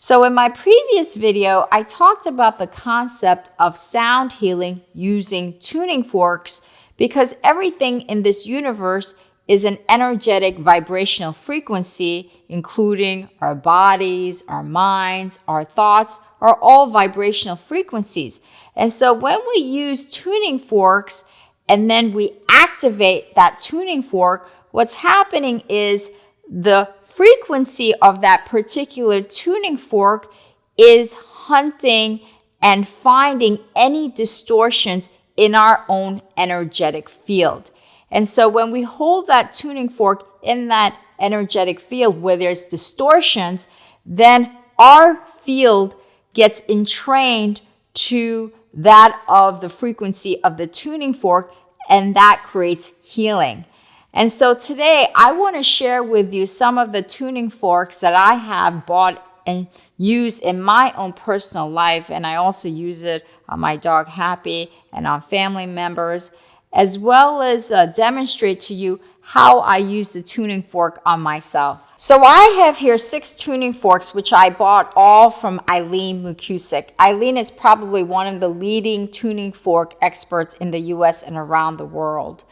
So in my previous video, I talked about the concept of sound healing using tuning forks because everything in this universe is an energetic vibrational frequency, including our bodies, our minds, our thoughts are all vibrational frequencies. And so when we use tuning forks and then we activate that tuning fork, what's happening is the frequency of that particular tuning fork is hunting and finding any distortions in our own energetic field. And so when we hold that tuning fork in that energetic field where there's distortions, then our field gets entrained to that of the frequency of the tuning fork, and that creates healing. And so today I want to share with you some of the tuning forks that I have bought and use in my own personal life. And I also use it on my dog Happy and on family members, as well as demonstrate to you how I use the tuning fork on myself. So I have here 6 tuning forks, which I bought all from Eileen McCusick. Eileen is probably one of the leading tuning fork experts in the US and around the world.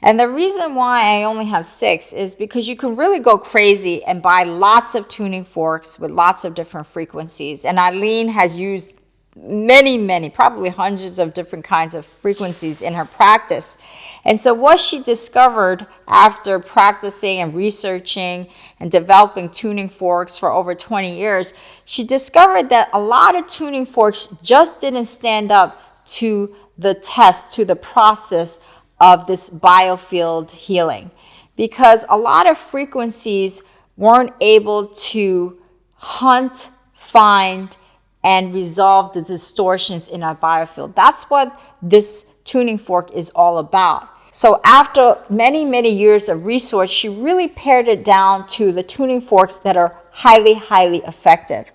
And the reason why I only have 6 is because you can really go crazy and buy lots of tuning forks with lots of different frequencies. And Eileen has used many, probably hundreds of different kinds of frequencies in her practice. And so what she discovered after practicing and researching and developing tuning forks for over 20 years, she discovered that a lot of tuning forks just didn't stand up to the test, to the process of this biofield healing, because a lot of frequencies weren't able to hunt, find, and resolve the distortions in our biofield. That's what this tuning fork is all about. So after many years of research, she really pared it down to the tuning forks that are highly effective.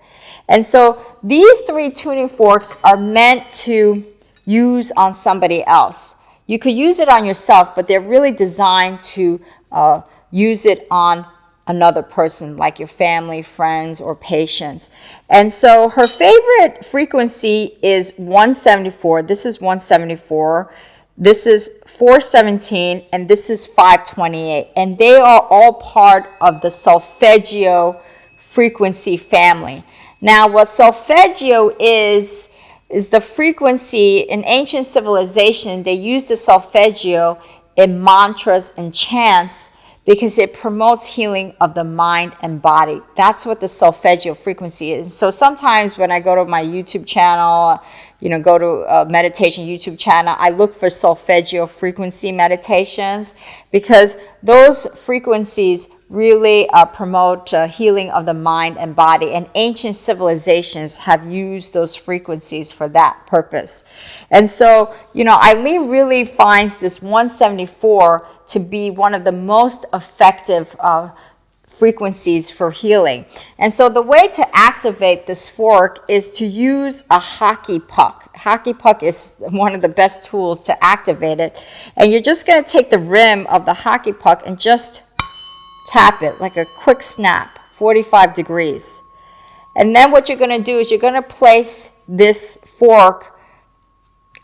And so these 3 tuning forks are meant to use on somebody else. You could use it on yourself, but they're really designed to use it on another person, like your family, friends, or patients. And so her favorite frequency is 174. This is 174. This is 417, and this is 528. And they are all part of the solfeggio frequency family. Now, what solfeggio is the frequency in ancient civilization. They used the solfeggio in mantras and chants because it promotes healing of the mind and body. That's what the solfeggio frequency is. So sometimes when I go to my YouTube channel, go to a meditation YouTube channel, I look for solfeggio frequency meditations because those frequencies really promote healing of the mind and body. And ancient civilizations have used those frequencies for that purpose. And so, Eileen really finds this 174 to be one of the most effective frequencies for healing. And so the way to activate this fork is to use a hockey puck. Hockey puck is one of the best tools to activate it. And you're just going to take the rim of the hockey puck and just tap it like a quick snap, 45 degrees. And then what you're going to do is you're going to place this fork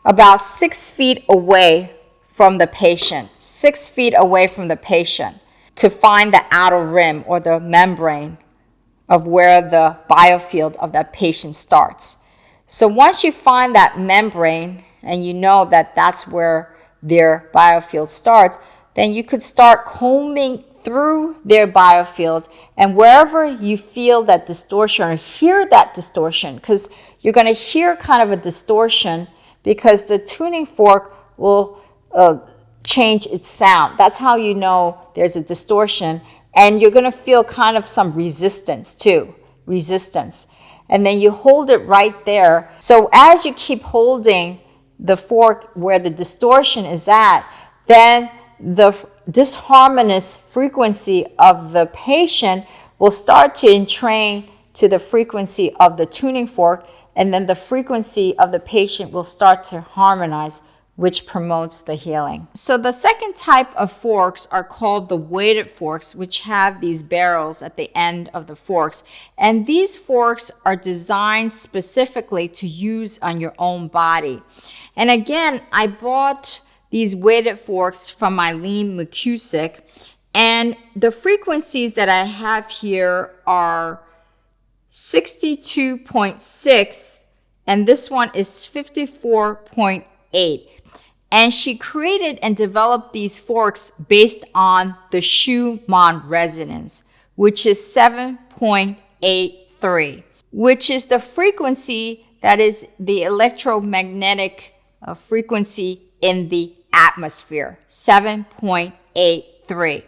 about 6 feet away from the patient, 6 feet away from the patient, to find the outer rim or the membrane of where the biofield of that patient starts. So once you find that membrane and you know that that's where their biofield starts, then you could start combing through their biofield, and wherever you feel that distortion or hear that distortion, because you're going to hear kind of a distortion because the tuning fork will change its sound. That's how you know there's a distortion. And you're going to feel kind of some resistance too, And then you hold it right there. So as you keep holding the fork where the distortion is at, then the disharmonious frequency of the patient will start to entrain to the frequency of the tuning fork, and then the frequency of the patient will start to harmonize which promotes the healing. So the second type of forks are called the weighted forks, which have these barrels at the end of the forks. And these forks are designed specifically to use on your own body. And again, I bought these weighted forks from Eileen McCusick, and the frequencies that I have here are 62.6, and this one is 54.8. And she created and developed these forks based on the Schumann resonance, which is 7.83, which is the frequency that is the electromagnetic frequency in the atmosphere, 7.83.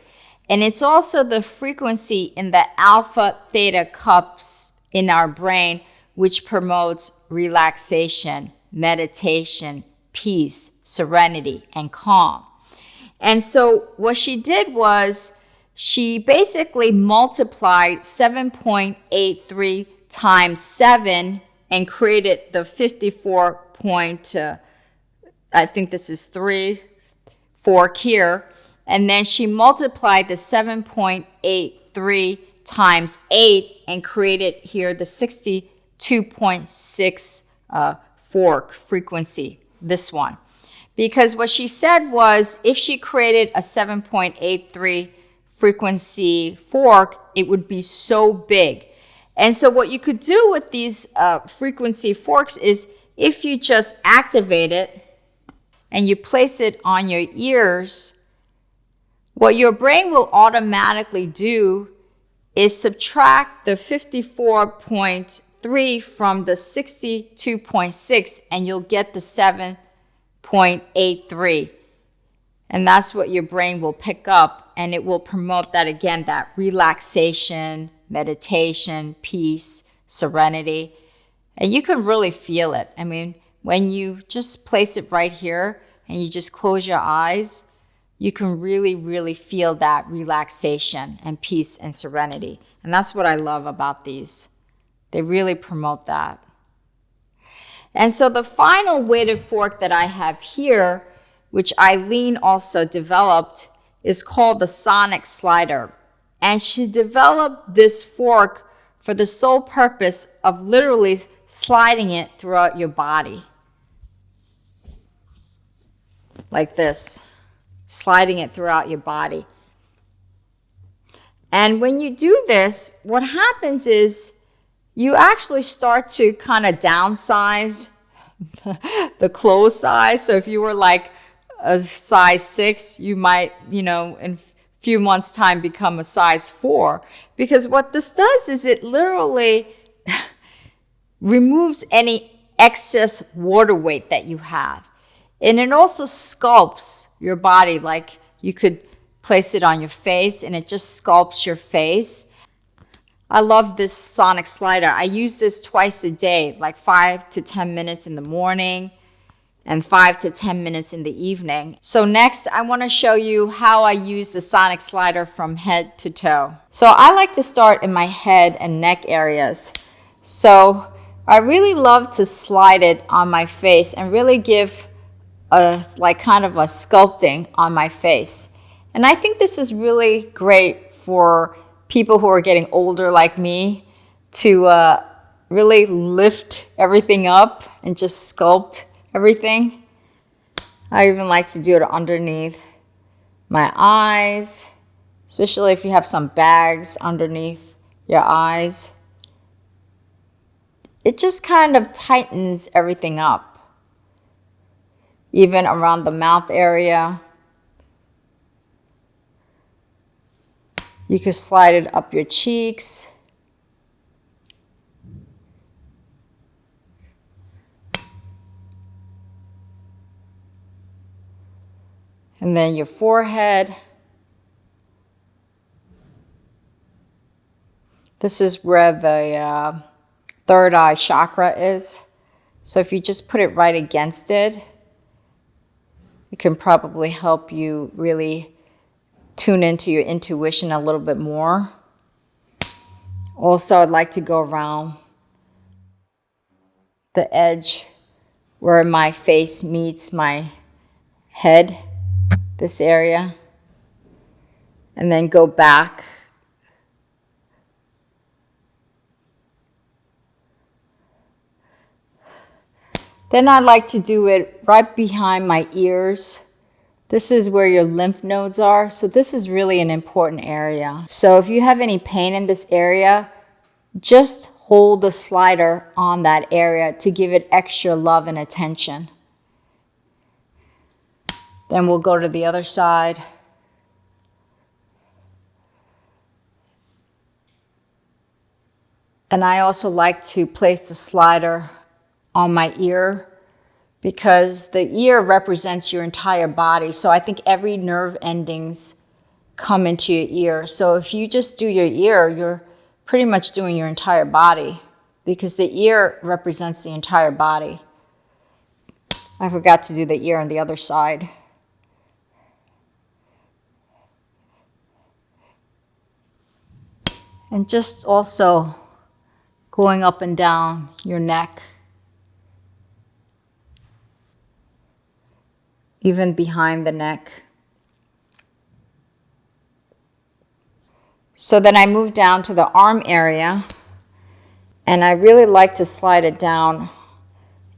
And it's also the frequency in the alpha theta cups in our brain, which promotes relaxation, meditation, peace, serenity, and calm. And so what she did was she basically multiplied 7.83 times 7 and created the 54 point, I think this is 3 fork here. And then she multiplied the 7.83 times 8 and created here the 62.6 fork frequency, this one. Because what she said was if she created a 7.83 frequency fork, it would be so big. And so what you could do with these frequency forks is if you just activate it and you place it on your ears, what your brain will automatically do is subtract the 54.3 from the 62.6, and you'll get the 7.83. And that's what your brain will pick up, and it will promote that again, that relaxation, meditation, peace, serenity. And you can really feel it. I mean, when you just place it right here and you just close your eyes, you can really, really feel that relaxation and peace and serenity. And that's what I love about these. They really promote that. And so the final weighted fork that I have here, which Eileen also developed, is called the Sonic Slider. And she developed this fork for the sole purpose of literally sliding it throughout your body. Like this. Sliding it throughout your body. And when you do this, what happens is you actually start to kind of downsize the clothes size. So if you were like a size 6, you might, in a few months' time become a size 4. Because what this does is it literally removes any excess water weight that you have. And it also sculpts your body, like you could place it on your face and it just sculpts your face. I love this Sonic Slider. I use this twice a day, like 5 to 10 minutes in the morning and 5 to 10 minutes in the evening. So next, I want to show you how I use the Sonic Slider from head to toe. So I like to start in my head and neck areas. So I really love to slide it on my face and really give kind of a sculpting on my face. And I think this is really great for people who are getting older like me to really lift everything up and just sculpt everything. I even like to do it underneath my eyes, especially if you have some bags underneath your eyes. It just kind of tightens everything up. Even around the mouth area. You can slide it up your cheeks. And then your forehead. This is where the third eye chakra is. So if you just put it right against it, it can probably help you really tune into your intuition a little bit more. Also, I'd like to go around the edge where my face meets my head, this area, and then go back. Then I like to do it right behind my ears. This is where your lymph nodes are. So this is really an important area. So if you have any pain in this area, just hold the slider on that area to give it extra love and attention. Then we'll go to the other side. And I also like to place the slider on my ear because the ear represents your entire body. So I think every nerve endings come into your ear. So if you just do your ear, you're pretty much doing your entire body because the ear represents the entire body. I forgot to do the ear on the other side. And just also going up and down your neck. Even behind the neck. So then I move down to the arm area, and I really like to slide it down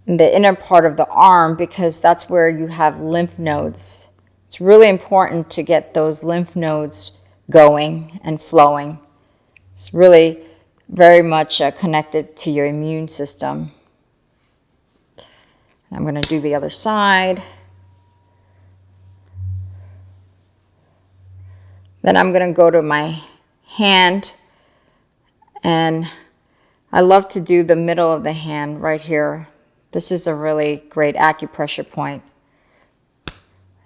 in the inner part of the arm because that's where you have lymph nodes. It's really important to get those lymph nodes going and flowing. It's really very much connected to your immune system. I'm going to do the other side. Then I'm going to go to my hand, and I love to do the middle of the hand right here. This is a really great acupressure point.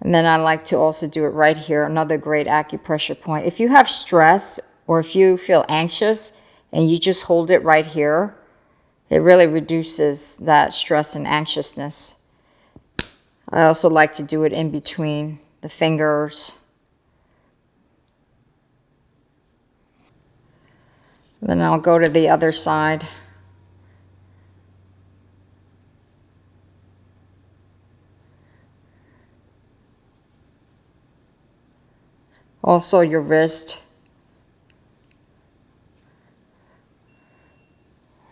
And then I like to also do it right here, another great acupressure point. If you have stress or if you feel anxious and you just hold it right here, it really reduces that stress and anxiousness. I also like to do it in between the fingers. Then I'll go to the other side. Also your wrist.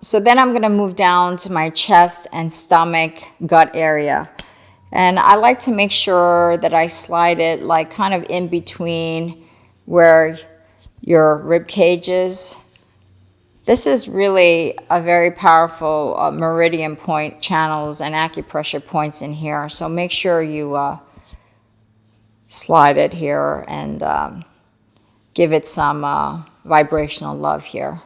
So then I'm going to move down to my chest and stomach, gut area. And I like to make sure that I slide it like kind of in between where your rib cage is. This is really a very powerful meridian point channels and acupressure points in here. So make sure you slide it here and give it some vibrational love here.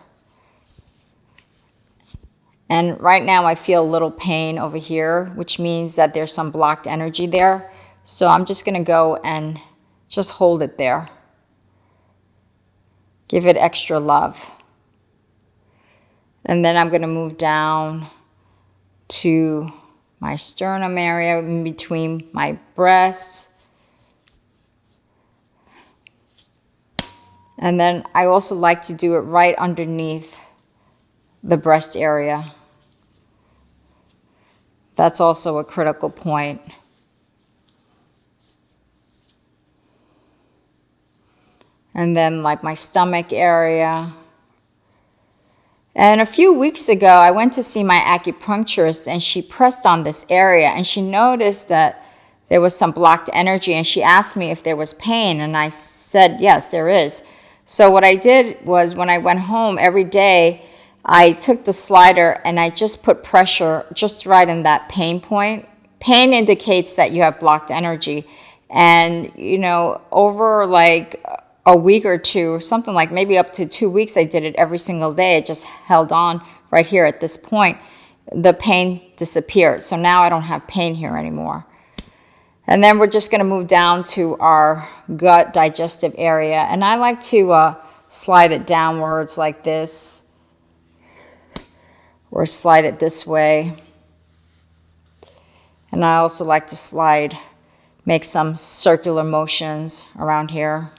And right now I feel a little pain over here, which means that there's some blocked energy there. So I'm just going to go and just hold it there. Give it extra love. And then I'm going to move down to my sternum area in between my breasts. And then I also like to do it right underneath the breast area. That's also a critical point. And then like my stomach area. And a few weeks ago, I went to see my acupuncturist and she pressed on this area and she noticed that there was some blocked energy and she asked me if there was pain and I said, yes, there is. So what I did was when I went home every day, I took the slider and I just put pressure just right in that pain point. Pain indicates that you have blocked energy. And, you know, over like a week or two, or something like maybe up to 2 weeks, I did it every single day. I just held on right here at this point. The pain disappeared. So now I don't have pain here anymore. And then we're just going to move down to our gut digestive area. And I like to slide it downwards like this, or slide it this way. And I also like to make some circular motions around here.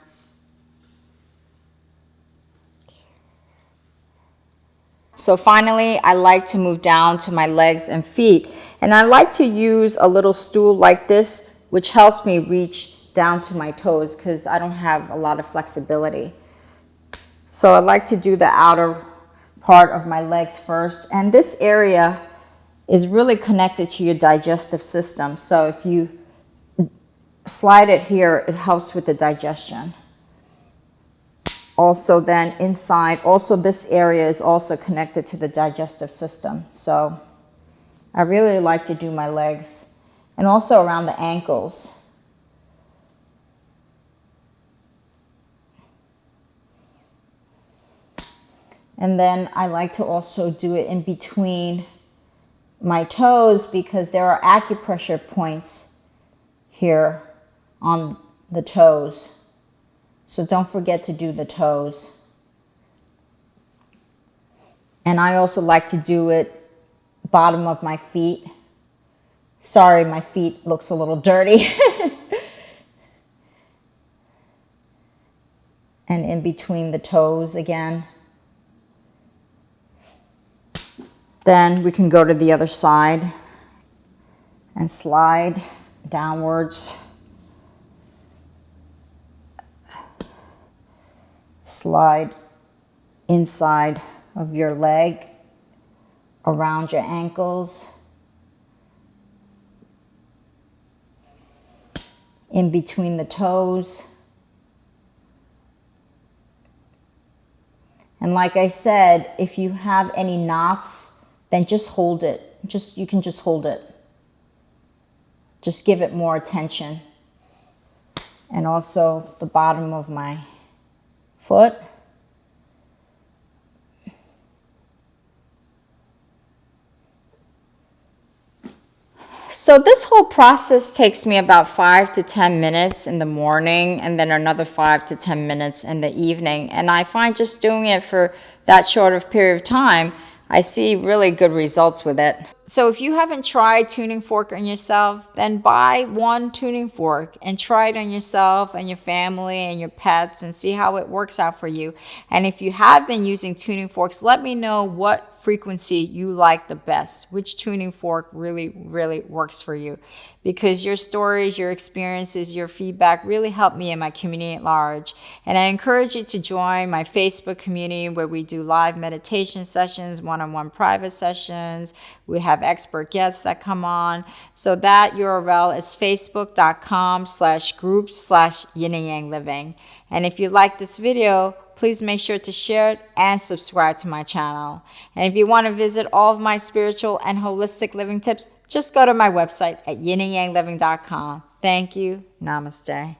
So finally, I like to move down to my legs and feet. And I like to use a little stool like this which helps me reach down to my toes because I don't have a lot of flexibility. So I like to do the outer part of my legs first. And this area is really connected to your digestive system. So if you slide it here, it helps with the digestion. Also then inside, also this area is also connected to the digestive system. So I really like to do my legs and also around the ankles. And then I like to also do it in between my toes because there are acupressure points here on the toes. So don't forget to do the toes. And I also like to do it bottom of my feet. Sorry, my feet looks a little dirty. And in between the toes again. Then we can go to the other side and slide downwards. Slide inside of your leg, around your ankles, in between the toes. And like I said, if you have any knots, then just hold it. You can just hold it. Just give it more attention. And also the bottom of my foot. So this whole process takes me about 5 to 10 minutes in the morning and then another 5 to 10 minutes in the evening. And I find just doing it for that short of period of time, I see really good results with it. So if you haven't tried tuning fork on yourself, then buy one tuning fork and try it on yourself and your family and your pets and see how it works out for you. And if you have been using tuning forks, let me know what frequency you like the best, which tuning fork really, really works for you. Because your stories, your experiences, your feedback really help me and my community at large. And I encourage you to join my Facebook community where we do live meditation sessions, one-on-one private sessions. We have expert guests that come on. So that URL is facebook.com/groups/yin and yang living. And if you like this video, please make sure to share it and subscribe to my channel. And if you want to visit all of my spiritual and holistic living tips, just go to my website at yinandyangliving.com. Thank you. Namaste.